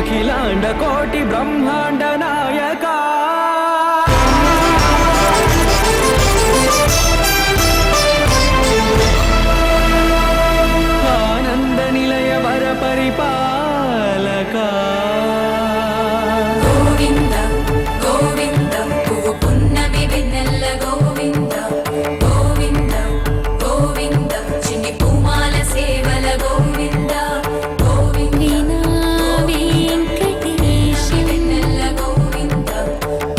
అఖిలాండ కోటి బ్రహ్మాండ నాయక ఆనంద నిలయ వర పరిపాలక గోవింద గోవింద పువ్వు పున్నమి వెన్నెల్ల గోవింద గోవింద గోవింద చిన్ని పూమాల సేవల గోవింద గోవింద వెంకటేశ వెన్నెల్ల గోవింద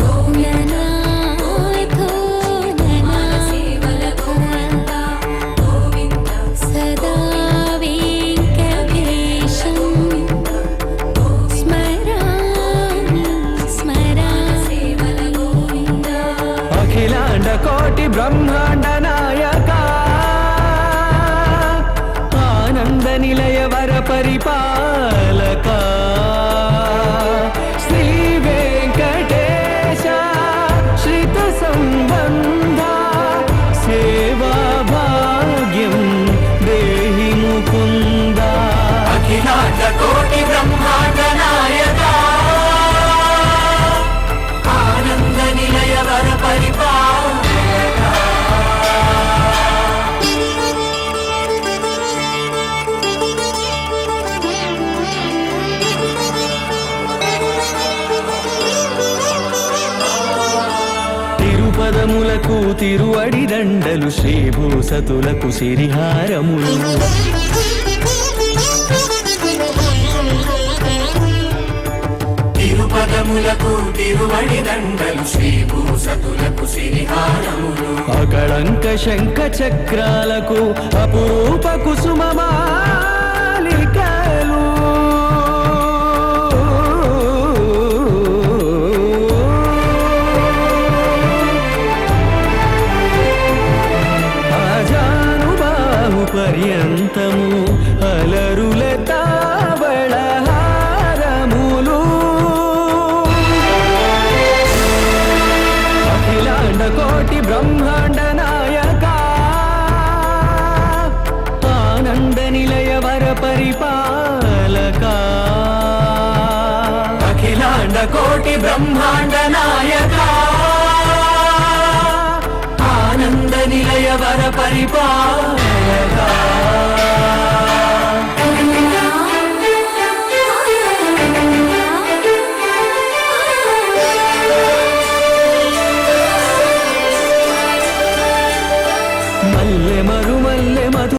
గోవింద పూమాల సేవల గోవింద గోవింద సదా వెంకటేశం స్మరామి స్మరామి సేవల గోవింద అఖిలాండ కోటి బ్రహ్మాండ నాయక ఆనంద నిలయ వర పరిపాలక శ్రీ వెంకటేశ శ్రిత సంబంధ సేవా భాగ్యం దేహి ముకుంద అఖిలాండ కోటి బ్రహ్మాండ నాయక ఆనంద నిలయ వర పరిపాలక తిరుపదములకు తిరువడి దండలు శ్రీభూసతులకు సిరిహారములు తిరుపదములకు తిరువడి దండలు శ్రీభూసతులకు సిరిహారములు అకళంక శంఖ చక్రాలకు అపురూప కుసుమమాలికలు ఆజానుబాహు పర్యంతము అలరుల తావళ హారములు అఖిలాండ కోటి బ్రహ్మాండ నాయక ఆనంద నిలయ వర పరిపాలక అఖిలాండ కోటి బ్రహ్మాండ నాయక ఆనంద నిలయ వర పరిపాలక మల్లె మరు మల్లె మధు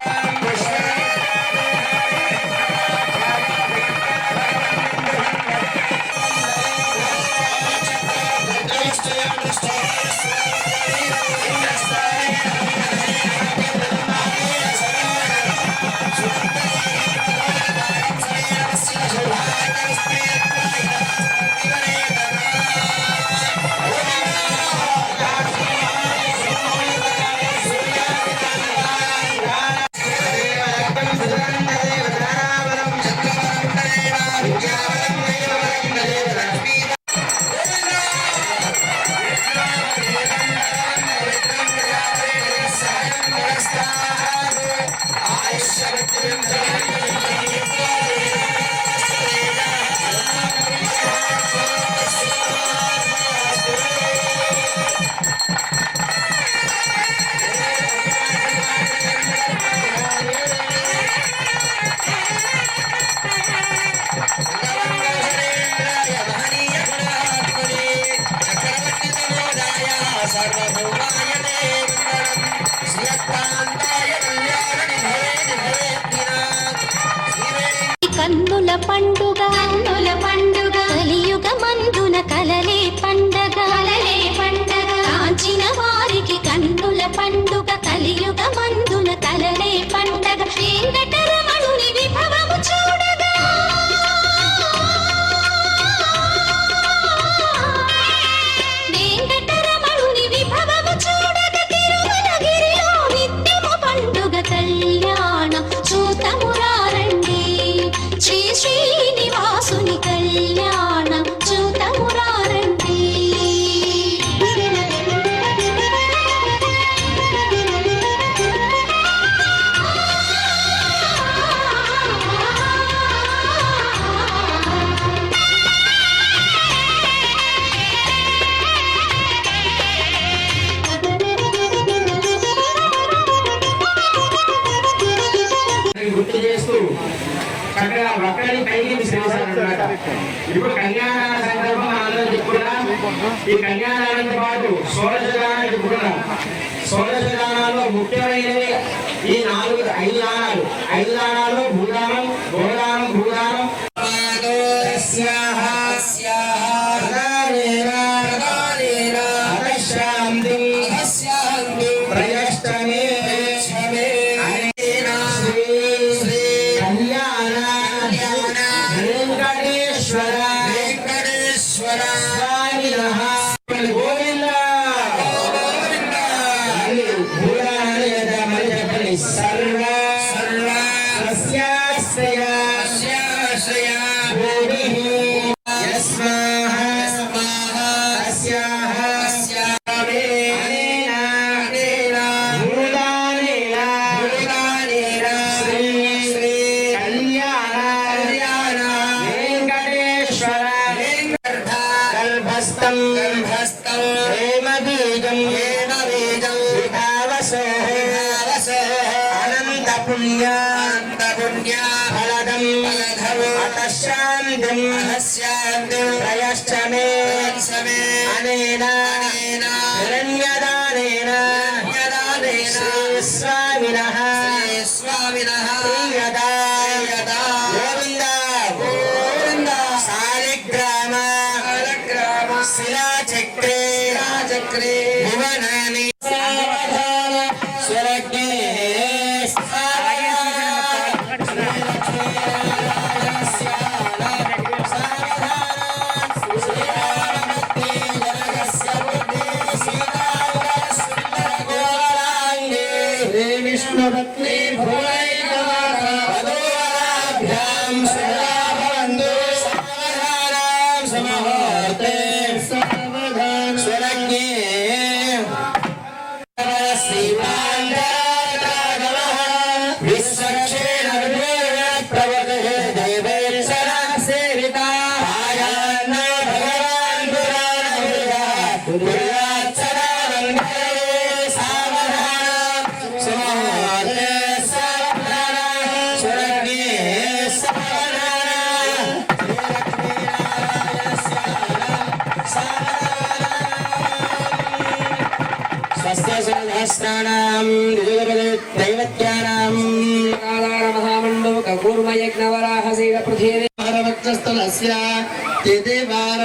కన్నుల పండుగ కలియుగ మందున కలలే పండగ కాంచిన వారికి కన్నుల పండుగ కలియుగ మందున కలలే పండగ వెంకటరమణుని విభవము చూడగా వెంకటరమణుని విభవము చూడగా తిరుమలగిరిలో నిత్యము పండుగ కళ్యాణ చూతమురారండి శ్రీ శ్రీనివాస చేస్తూ చక్కగా ఒక్కడిని పైకి విసిరేశారన్నమాట. ఇప్పుడు కళ్యాణ సందర్భం అందరం చెప్పుకున్నాం. ఈ కళ్యాణాలతో పాటు షోడశదానాలు చెప్పుకున్నాం. షోడశదానాల్లో ముఖ్యమైనవి ఈ 5 దానాలు. 5 దానాల్లో భూదానం, గోదానం, భూదానం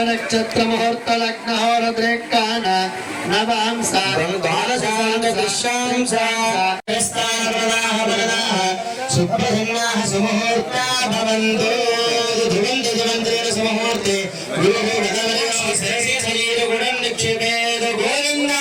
నక్షత్ర ముహూర్త లగ్న హోరద్రేకాన నవాంసారం సుప్రసన్నాః సుముహూర్తా భవంతు దివంతేన సుముహూర్తే శరీరగుణం నిక్షేపేద గోవింద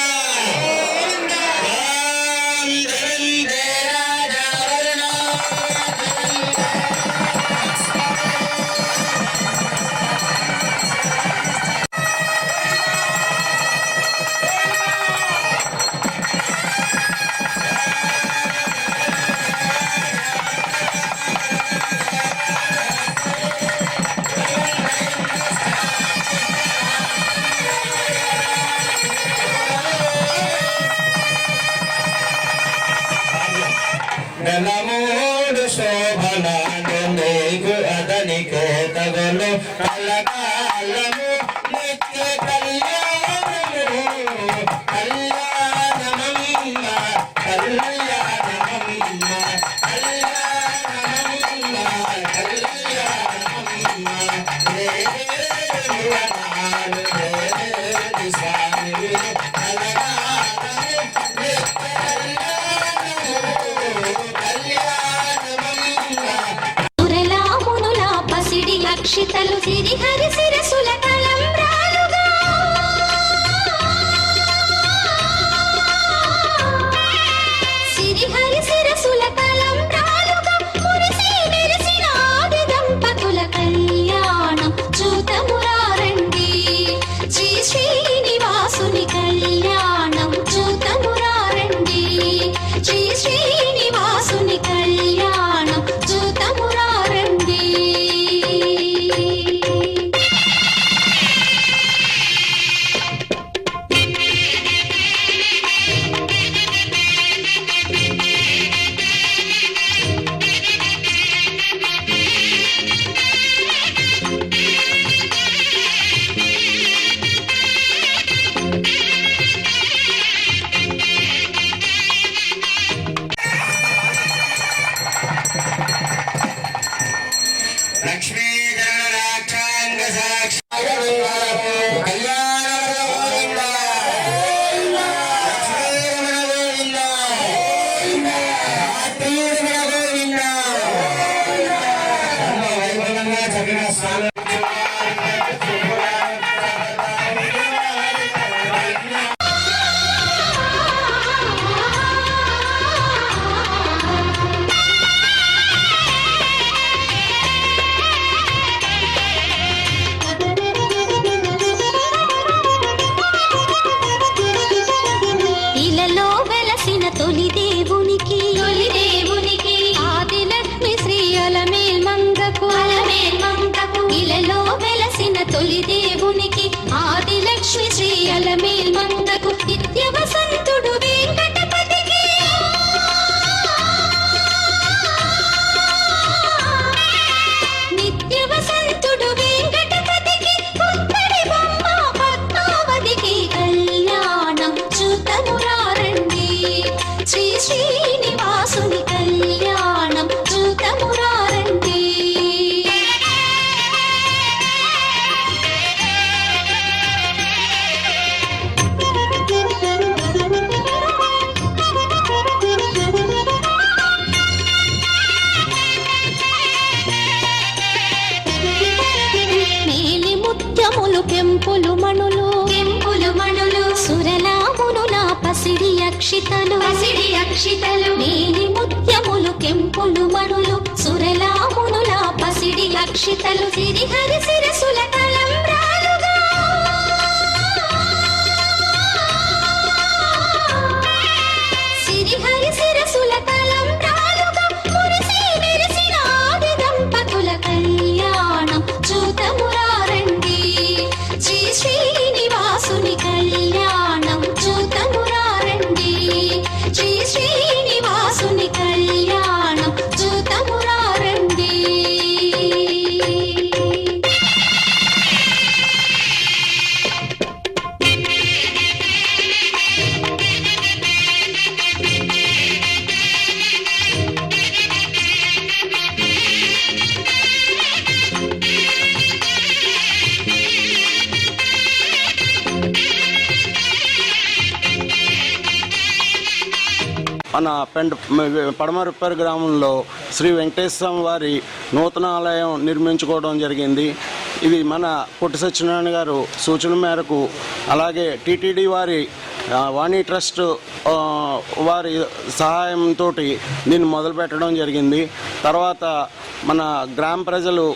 నమోడు శోభనాడు నీకు అతనికి తగలు కలకాలము నిత్య కళ్యాణము కళ్యాణమమ్మ కళ్యాణమమ్మ కళ్యాణమమ్మ కళ్యాణమమ్మ స్వామి అక్షితలు సిరిహరి శిరసుల తలంబ్రాలుగా సిరిహరి శిరసుల తలంబ్రాలుగా మురిసి మెరిసిన ఆది దంపతుల కళ్యాణం చూతమురారండి శ్రీ శ్రీనివాసుని కళ్యాణం చూతమురారండి శ్రీ శ్రీనివాసుని కళ్యాణం చూతమురారండి ఇలలో వెలసిన తొలి దేవునికి ఆదిలక్ష్మి శ్రీ అలమేల్ మంగకు ఇలలో వెలసిన తొలి దేవునికి ఆదిలక్ష్మి శ్రీ అలమేల్ మంగకు నిత్య వసంతుడు వెంకటపతికి నిత్య వసంతుడు వెంకటపతికి పుత్తడి బొమ్మ పద్మావతికి కళ్యాణం చూతమురారండి శ్రీ శ్రీనివాసుని కళ్యాణం చూతమురారండి మేలి ముత్యములు కెంపులు మణులు సురలామునుల పసిడి అక్షితలు మేలి ముత్యములు కెంపులు మణులు సురలామునుల పసిడి అక్షితలు సిరిహరి శిరసుల తలంబ్రాలుగా సిరిహరి శిరసుల తలంబ్రాలుగా మురిసి మెరిసిన ఆది దంపతుల కళ్యాణం చూతమురారండి శ్రీ శ్రీనివాసుని కళ్యాణం చూతమురారండి శ్రీ శ్రీనివాసుని కళ్యాణం చూతమురారండి మన పడమరుప్పేరు గ్రామంలో శ్రీ వెంకటేశ్వర వారి నూతన ఆలయం నిర్మించుకోవడం జరిగింది. ఇది మన పొట్టి సత్యనారాయణ గారు సూచన మేరకు, అలాగే టీటీడీ వారి వాణి ట్రస్ట్ వారి సహాయంతో దీన్ని మొదలుపెట్టడం జరిగింది. తర్వాత మన గ్రామ ప్రజలు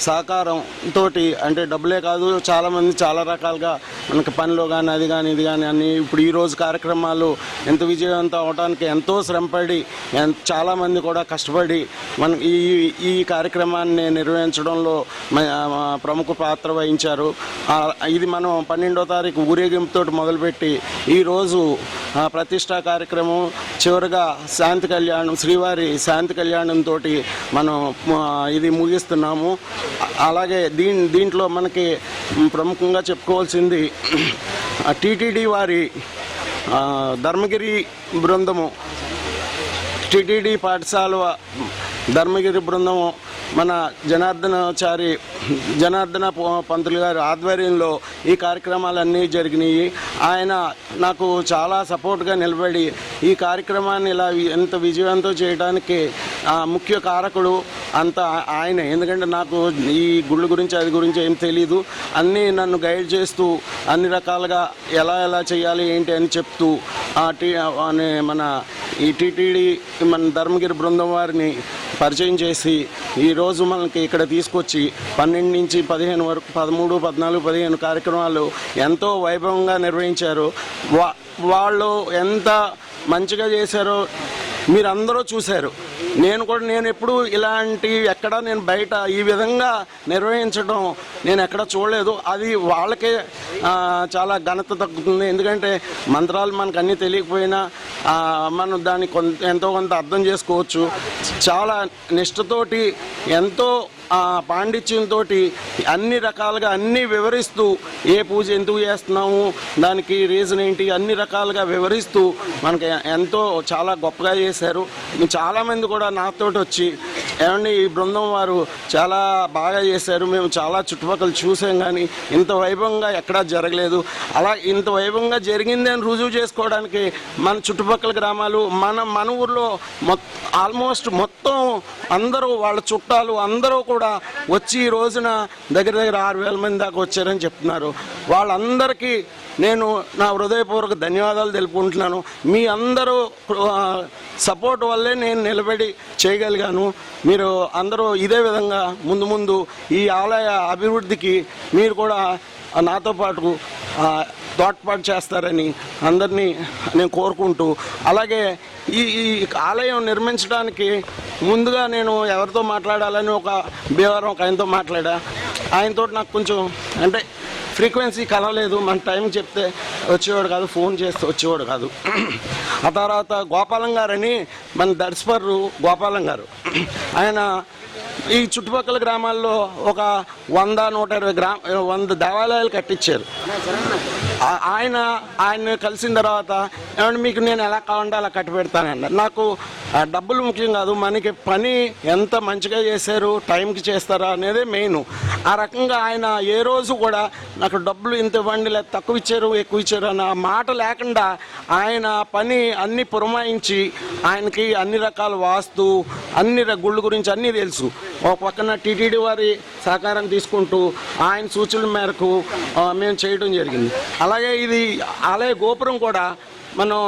సహకారంతో, అంటే డబ్బులే కాదు, చాలామంది చాలా రకాలుగా మనకి పనిలో కానీ అది కానీ ఇది కానీ అన్ని ఇప్పుడు ఈరోజు కార్యక్రమాలు ఎంత విజయవంతం అవడానికి ఎంతో శ్రమపడి చాలామంది కూడా కష్టపడి మన ఈ కార్యక్రమాన్ని నిర్వహించడంలో ప్రముఖ పాత్ర వహించారు. ఇది మనం 12వ తారీఖు ఊరేగింపుతో మొదలుపెట్టి ఈరోజు ప్రతిష్టా కార్యక్రమం చివరిగా శాంతి కళ్యాణం, శ్రీవారి శాంతి కళ్యాణంతో మనం ఇది ముగిస్తున్నాము. అలాగే దీంట్లో మనకి ప్రముఖంగా చెప్పుకోవాల్సింది టీటీడీ వారి ధర్మగిరి బృందము, టీటీడీ పాఠశాల ధర్మగిరి బృందము మన జనార్దన పంతులు గారి ఆధ్వర్యంలో ఈ కార్యక్రమాలన్నీ జరిగినాయి. ఆయన నాకు చాలా సపోర్ట్గా నిలబడి ఈ కార్యక్రమాన్ని ఇలా ఎంత విజయవంతం చేయడానికి ముఖ్య కారకుడు అంతా ఆయనే. ఎందుకంటే నాకు ఈ గుళ్ళ గురించి అది గురించి ఏం తెలీదు, అన్నీ నన్ను గైడ్ చేస్తూ అన్ని రకాలుగా ఎలా చేయాలి ఏంటి అని చెప్తూ మన ఈ టీటీడీ మన ధర్మగిరి బృందం వారిని పరిచయం చేసి ఈరోజు మనకి ఇక్కడ తీసుకొచ్చి 12 నుంచి 15 వరకు 13, 14, 15 కార్యక్రమాలు ఎంతో వైభవంగా నిర్వహించారు. వాళ్ళు ఎంత మంచిగా చేశారో మీరందరూ చూశారు. నేను ఎప్పుడు ఎక్కడ నేను బయట ఈ విధంగా నిర్వహించడం నేను ఎక్కడ చూడలేదు. అది వాళ్ళకే చాలా ఘనత తగ్గుతుంది. ఎందుకంటే మంత్రాలు మనకు అన్నీ తెలియకపోయినా మనం దాన్ని ఎంతో కొంత అర్థం చేసుకోవచ్చు. చాలా నిష్ఠతోటి ఎంతో పాండిత్యంతో అన్ని రకాలుగా అన్నీ వివరిస్తూ ఏ పూజ ఎందుకు చేస్తున్నాము, దానికి రీజన్ ఏంటి, అన్ని రకాలుగా వివరిస్తూ మనకి ఎంతో చాలా గొప్పగా చేశారు. చాలామంది కూడా నాతోటి వచ్చి ఏమండి ఈ బృందం వారు చాలా బాగా చేశారు. మేము చాలా చుట్టుపక్కల చూసాం కానీ ఇంత వైభవంగా ఎక్కడా జరగలేదు. అలా ఇంత వైభవంగా జరిగింది అని రుజువు చేసుకోవడానికి మన చుట్టుపక్కల గ్రామాలు మన ఊర్లో ఆల్మోస్ట్ మొత్తం అందరూ వాళ్ళ చుట్టాలు అందరూ కూడా వచ్చి ఈ రోజున దగ్గర 6,000 మంది దాకా వచ్చారని చెప్తున్నారు. వాళ్ళందరికీ నేను నా హృదయపూర్వక ధన్యవాదాలు తెలుపుకుంటున్నాను. మీ అందరూ సపోర్ట్ వల్లే నేను నిలబడి చేయగలిగాను. మీరు అందరూ ఇదే విధంగా ముందు ఈ ఆలయ అభివృద్ధికి మీరు కూడా నాతో పాటు తోడ్పాటు చేస్తారని అందరినీ నేను కోరుకుంటూ, అలాగే ఈ ఆలయం నిర్మించడానికి ముందుగా నేను ఎవరితో మాట్లాడాలని ఒక భీమవరం ఒక ఆయనతో మాట్లాడా. ఆయనతో నాకు కొంచెం అంటే ఫ్రీక్వెన్సీ కలవలేదు. మన టైం చెప్తే వచ్చేవాడు కాదు, ఫోన్ చేస్తే వచ్చేవాడు కాదు. ఆ తర్వాత గోపాలం గారని మన దర్శపర్రు గోపాలం గారు, ఆయన ఈ చుట్టుపక్కల గ్రామాల్లో ఒక 100-120 దేవాలయాలు కట్టించారు. ఆయన కలిసిన తర్వాత ఏమంటే మీకు నేను ఎలా కావాలంటే అలా కట్టి పెడతానన్నారు. నాకు డబ్బులు ముఖ్యం కాదు, మనకి పని ఎంత మంచిగా చేశారు, టైంకి చేస్తారా అనేదే మెయిన్. ఆ రకంగా ఆయన ఏ రోజు కూడా నాకు డబ్బులు ఇంత ఇవ్వండి లేదా తక్కువ ఇచ్చారు ఎక్కువ ఇచ్చారు అన్న మాట లేకుండా ఆయన పని అన్ని పురమాయించి ఆయనకి అన్ని రకాల వాస్తు అన్ని గుళ్ళ గురించి అన్నీ తెలుసు. ఒక పక్కన టీటీడీ వారి సహకారం తీసుకుంటూ ఆయన సూచనల మేరకు మేము చేయడం జరిగింది. అలాగే ఇది ఆలయ గోపురం కూడా మనం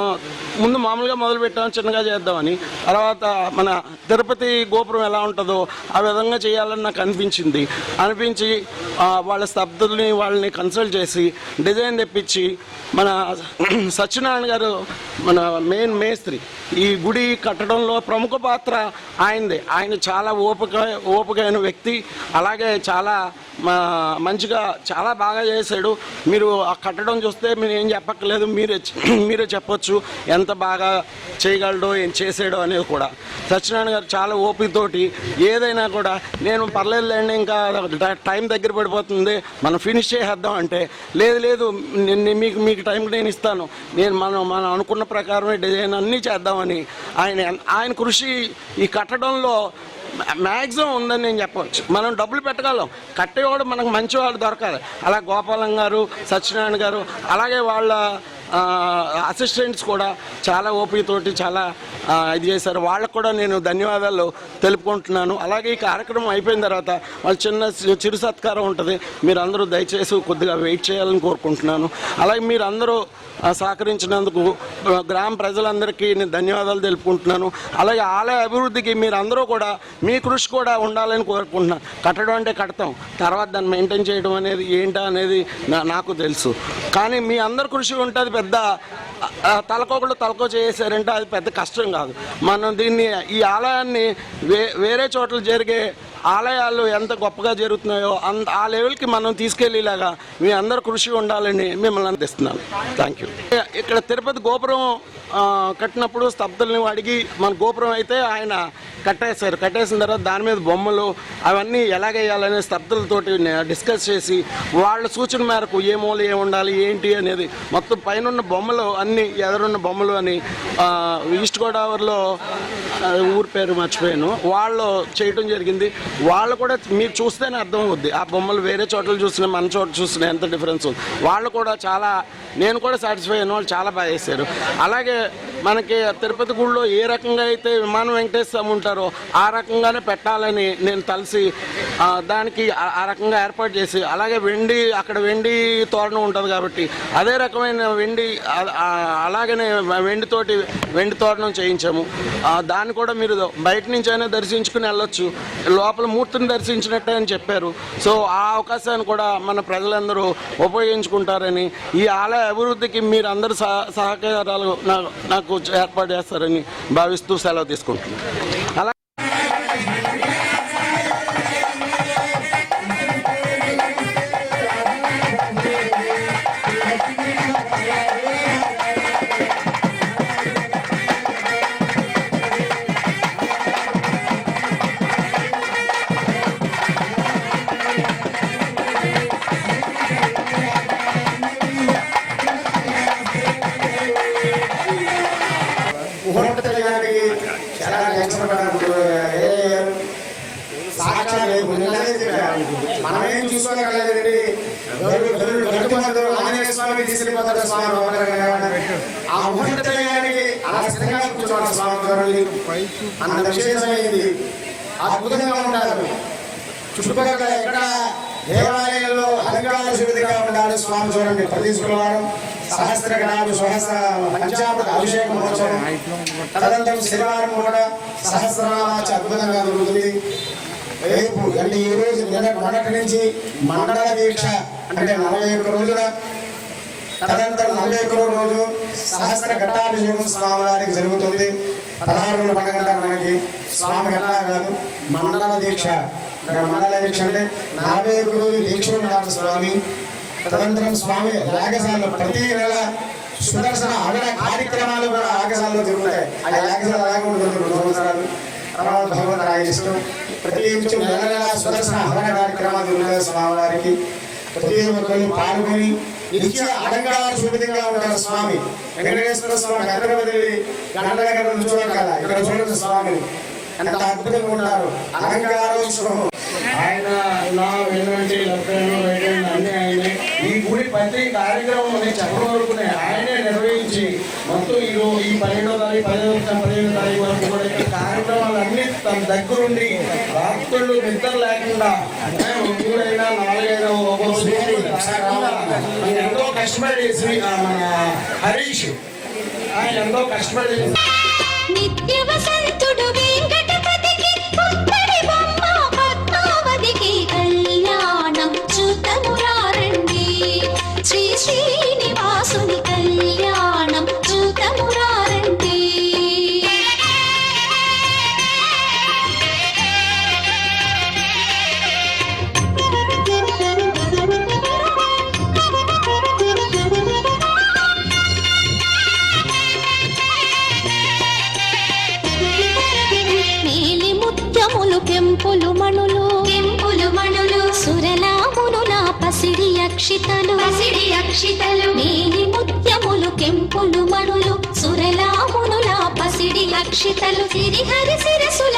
ముందు మామూలుగా మొదలుపెట్టాం, చిన్నగా చేద్దామని. తర్వాత మన తిరుపతి గోపురం ఎలా ఉంటుందో ఆ విధంగా చేయాలని నాకు అనిపించి వాళ్ళ స్తబ్దుల్ని వాళ్ళని కన్సల్ట్ చేసి డిజైన్ తెప్పించి మన సత్యనారాయణ గారు మన మెయిన్ మేస్త్రి ఈ గుడి కట్టడంలో ప్రముఖ పాత్ర ఆయనదే. ఆయన చాలా ఓపికైన వ్యక్తి. అలాగే చాలా మంచిగా చాలా బాగా చేశాడు. మీరు ఆ కట్టడం చూస్తే మీరు ఏం చెప్పక్కర్లేదు, మీరే చెప్పొచ్చు ఎంత బాగా చేయగలడో ఏం చేసాడో అనేది కూడా. సత్యనారాయణ గారు చాలా ఓపికతోటి ఏదైనా కూడా నేను పర్లేదులేండి ఇంకా టైం దగ్గర పడిపోతుంది మనం ఫినిష్ చేసేద్దాం అంటే లేదు మీకు టైం నేను ఇస్తాను, మనం అనుకున్న ప్రకారమే డిజైన్ అన్నీ చేద్దామని ఆయన కృషి ఈ కట్టడంలో మ్యాక్సిమం ఉందని నేను చెప్పవచ్చు. మనం డబ్బులు పెట్టగలం, కట్టేవాడు మనకు మంచివాడు దొరకాలి. అలా గోపాలం గారు, సత్యనారాయణ గారు, అలాగే వాళ్ళ అసిస్టెంట్స్ కూడా చాలా ఓపికతోటి చాలా ఇది చేశారు. వాళ్ళకు కూడా నేను ధన్యవాదాలు తెలుపుకుంటున్నాను. అలాగే ఈ కార్యక్రమం అయిపోయిన తర్వాత వాళ్ళు చిరు సత్కారం ఉంటుంది, మీరు అందరూ దయచేసి కొద్దిగా వెయిట్ చేయాలని కోరుకుంటున్నాను. అలాగే మీరు అందరూ సహకరించినందుకు గ్రామ ప్రజలందరికీ నేను ధన్యవాదాలు తెలుపుకుంటున్నాను. అలాగే ఆలయ అభివృద్ధికి మీరు అందరూ కూడా మీ కృషి కూడా ఉండాలని కోరుకుంటున్నాను. కట్టడం అంటే కడతాం, తర్వాత దాన్ని మెయింటైన్ చేయడం అనేది ఏంటా అనేది నాకు తెలుసు. కానీ మీ అందరి కృషి ఉంటుంది. పెద్ద తలకో చేసారంటే అది పెద్ద కష్టం కాదు. మనం దీన్ని ఈ ఆలయాన్ని వేరే చోట్ల జరిగే ఆలయాలు ఎంత గొప్పగా జరుగుతున్నాయో ఆ లెవెల్కి మనం తీసుకెళ్ళేలాగా మీ అందరు కృషి ఉండాలని మిమ్మల్ని అందిస్తున్నాను. Thank you. ఇక్కడ తిరుపతి గోపురం కట్టినప్పుడు స్తబ్దుల్ని అడిగి మన గోపురం అయితే ఆయన కట్టేసిన తర్వాత దాని మీద బొమ్మలు అవన్నీ ఎలాగేయాలనే స్తబ్దులతోటి డిస్కస్ చేసి వాళ్ళ సూచన మేరకు ఏ మూల ఏ ఉండాలి ఏంటి అనేది మొత్తం పైన బొమ్మలు అన్నీ ఎదురున్న బొమ్మలు అని ఈస్ట్ గోదావరిలో ఊరి పేరు మర్చిపోయాను వాళ్ళు చేయడం జరిగింది. వాళ్ళు కూడా మీరు చూస్తేనే అర్థం అవుద్ది. ఆ బొమ్మలు వేరే చోట్ల చూసినా మన చోట చూసినా ఎంత డిఫరెన్స్ ఉంది. వాళ్ళు కూడా చాలా నేను కూడా సాటిస్ఫై అయిన వాళ్ళు చాలా బాగా చేశారు. అలాగే మనకి తిరుపతి గుడిలో ఏ రకంగా అయితే విమానం వెంకటేశ్వర ఉంటారో ఆ రకంగానే పెట్టాలని నేను తలసి దానికి ఆ రకంగా ఏర్పాటు చేసి, అలాగే అక్కడ వెండి తోరణం ఉంటుంది కాబట్టి అదే రకమైన అలాగనే వెండి తోరణం చేయించాము. దాన్ని కూడా మీరు బయట నుంచి అయినా దర్శించుకుని వెళ్ళొచ్చు, లోపల మూర్తిని దర్శించినట్టే అని చెప్పారు. సో ఆ అవకాశాన్ని కూడా మన ప్రజలందరూ ఉపయోగించుకుంటారని, ఈ ఆలయ అభివృద్ధికి మీరు అందరూ సహకారాలు నాకు ఏర్పాటు చేస్తారని భావిస్తూ సెలవు తీసుకుంటున్నాను. అలా చాలా చూసుకోగలదండి. ఆంజనేయ స్వామి తీసుకెళ్ళిపోతాడు స్వామి. ఆ ముహూర్త సమయానికి అలా స్థిరంగా కూర్చోవాలి స్వామి. అంత విశేషమైంది, అద్భుతంగా ఉంటారు. చుట్టుపక్కల ఎక్కడ దేవాలయంలో అలంకార శుద్ధిగా ఉండాలి స్వామి. చూడండి, ప్రతి శుక్రవారం సహస్ర గణాలు సహస్ర పంచామృత అభిషేక మహోత్సవం, తదనంతరం శనివారం కూడా సహస్రనామాచ అద్భుతంగా జరుగుతుంది. రేపు అంటే ఈ రోజు మొదటి నుంచి మండల దీక్ష అంటే 41 రోజుల, తదనంతరం 41 రోజు సహస్ర ఘట్టాభిషేకం స్వామి వారికి జరుగుతుంది. 16 రోజుల పండుగ మనకి స్వామి ఘట్టా కాదు, మండల దీక్ష. మండల దీక్ష అంటే 41 రోజులు దీక్ష ఉన్నారు స్వామి. తదనంతరం స్వామి యాగశాలలో ప్రతి నెల సుదర్శన అగడ కార్యక్రమాలు కూడా యాగశాలలో జరుగుతాయి. ఆ యాగశాల అలాగే ఉంటుంది 2 సంవత్సరాలు. తర్వాత భగవంతుడు ఆయన ఇష్టం ప్రతి నెల నెల సుదర్శన అగడ కార్యక్రమాలు జరుగుతాయి స్వామివారికి. ప్రతి ఒక్కరు పాల్గొని నిత్య అలంకార శోభితంగా ఉంటారు స్వామి. వెంకటేశ్వర స్వామి హైదరాబాద్ గంట దగ్గర చూడాలి కదా, ఇక్కడ చూడండి స్వామిని ఎంత అద్భుతంగా ఉంటారు. అలంకారోత్సవం ఆయన నా వెన్నంటి లభ్యంలో అన్ని ఆయనే. ఈ గుడి ప్రతి కార్యక్రమం చెప్పడం వరకు ఆయనే నిర్వహించి మొత్తం ఈ 12వ తారీఖు 15వ తారీఖు వరకు కూడా ఇక్కడ కార్యక్రమాలన్నీ తన దగ్గరుండి రాత్రులు నిద్ర లేకుండా 3 అయినా 4 అయినా ఎంతో కష్టపడి మన హరీష్ ఆయన ఎంతో కష్టపడి నిత్య వసంతుడు వెంకటపతికి పుత్తడి బొమ్మ పద్మావతికి కళ్యాణం చూతమురారండి. శ్రీ శ్రీనివాసుని కళ్యాణం చూతమురారండి. కెంపులు మణులు సురలామునుల పసిడి అక్షితలు నీలి ముత్యములు కెంపులు మణులు సురలామునుల పసిడి అక్షితలు సిరిహరి శిరసుల